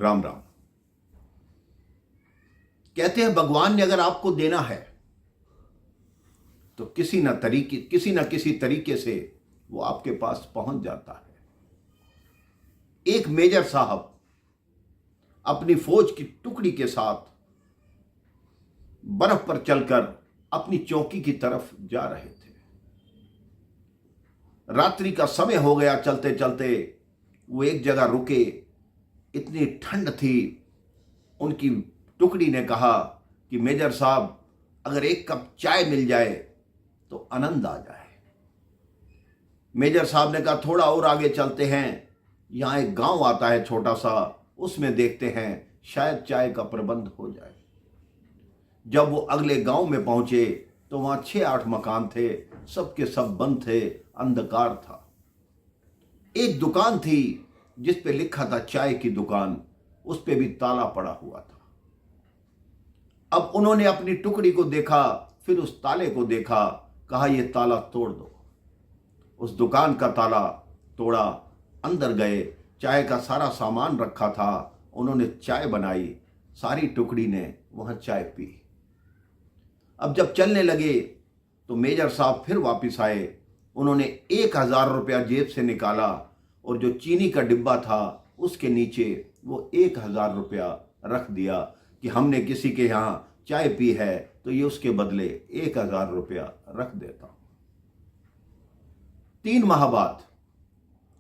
राम राम। कहते हैं भगवान ने अगर आपको देना है तो किसी न किसी तरीके से वो आपके पास पहुंच जाता है। एक मेजर साहब अपनी फौज की टुकड़ी के साथ बर्फ पर चलकर अपनी चौकी की तरफ जा रहे थे। रात्रि का समय हो गया। चलते चलते वो एक जगह रुके। इतनी ठंड थी। उनकी टुकड़ी ने कहा कि मेजर साहब, अगर एक कप चाय मिल जाए तो आनंद आ जाए। मेजर साहब ने कहा थोड़ा और आगे चलते हैं, यहां एक गांव आता है छोटा सा, उसमें देखते हैं शायद चाय का प्रबंध हो जाए। जब वो अगले गांव में पहुंचे तो वहां 6-8 मकान थे, सबके सब बंद थे, अंधकार था। एक दुकान थी जिस पे लिखा था चाय की दुकान, उस पे भी ताला पड़ा हुआ था। अब उन्होंने अपनी टुकड़ी को देखा, फिर उस ताले को देखा, कहा यह ताला तोड़ दो। उस दुकान का ताला तोड़ा, अंदर गए, चाय का सारा सामान रखा था, उन्होंने चाय बनाई, सारी टुकड़ी ने वहां चाय पी। अब जब चलने लगे तो मेजर साहब फिर वापस आए। उन्होंने 1000 रुपया जेब से निकाला और जो चीनी का डिब्बा था उसके नीचे वो 1000 रुपया रख दिया कि हमने किसी के यहाँ चाय पी है तो ये उसके बदले 1000 रुपया रख देता हूं। 3 माह बाद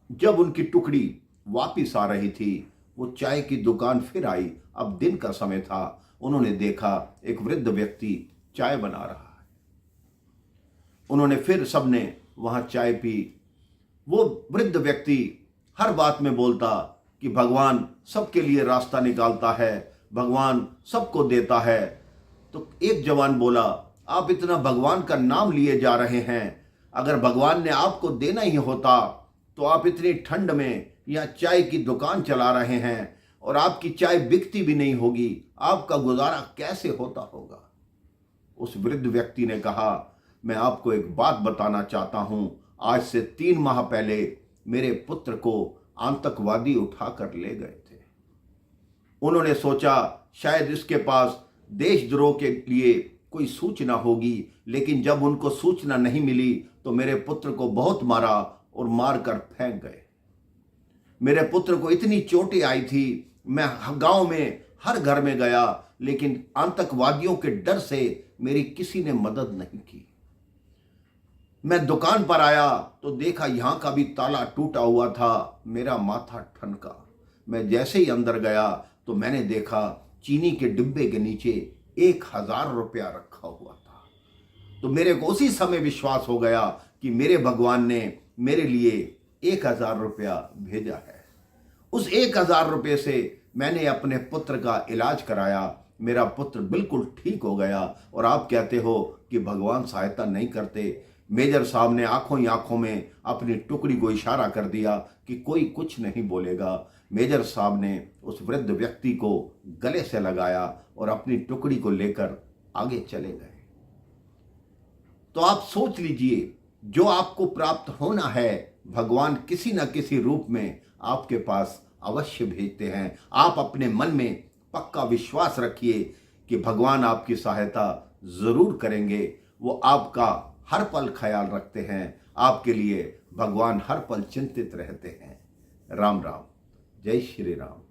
जब उनकी टुकड़ी वापिस आ रही थी, वो चाय की दुकान फिर आई। अब दिन का समय था। उन्होंने देखा एक वृद्ध व्यक्ति चाय बना रहा है। उन्होंने फिर सबने वहां चाय पी। वो वृद्ध व्यक्ति हर बात में बोलता कि भगवान सबके लिए रास्ता निकालता है, भगवान सबको देता है। तो एक जवान बोला, आप इतना भगवान का नाम लिए जा रहे हैं, अगर भगवान ने आपको देना ही होता तो आप इतनी ठंड में यहाँ चाय की दुकान चला रहे हैं और आपकी चाय बिकती भी नहीं होगी, आपका गुजारा कैसे होता होगा। उस वृद्ध व्यक्ति ने कहा, मैं आपको एक बात बताना चाहता हूं। आज से 3 माह पहले मेरे पुत्र को आतंकवादी उठाकर ले गए थे। उन्होंने सोचा शायद इसके पास देशद्रोह के लिए कोई सूचना होगी, लेकिन जब उनको सूचना नहीं मिली तो मेरे पुत्र को बहुत मारा और मारकर फेंक गए। मेरे पुत्र को इतनी चोटें आई थी, मैं गांव में हर घर में गया, लेकिन आतंकवादियों के डर से मेरी किसी ने मदद नहीं की। मैं दुकान पर आया तो देखा यहां का भी ताला टूटा हुआ था। मेरा माथा ठनका। मैं जैसे ही अंदर गया तो मैंने देखा चीनी के डिब्बे के नीचे 1000 रुपया रखा हुआ था। तो मेरे को उसी समय विश्वास हो गया कि मेरे भगवान ने मेरे लिए 1000 रुपया भेजा है। उस 1000 रुपये से मैंने अपने पुत्र का इलाज कराया। मेरा पुत्र बिल्कुल ठीक हो गया। और आप कहते हो कि भगवान सहायता नहीं करते। मेजर साहब ने आंखों ही आंखों में अपनी टुकड़ी को इशारा कर दिया कि कोई कुछ नहीं बोलेगा। मेजर साहब ने उस वृद्ध व्यक्ति को गले से लगाया और अपनी टुकड़ी को लेकर आगे चले गए। तो आप सोच लीजिए, जो आपको प्राप्त होना है भगवान किसी न किसी रूप में आपके पास अवश्य भेजते हैं। आप अपने मन में पक्का विश्वास रखिए कि भगवान आपकी सहायता जरूर करेंगे। वो आपका हर पल ख्याल रखते हैं। आपके लिए भगवान हर पल चिंतित रहते हैं। राम राम। जय श्री राम।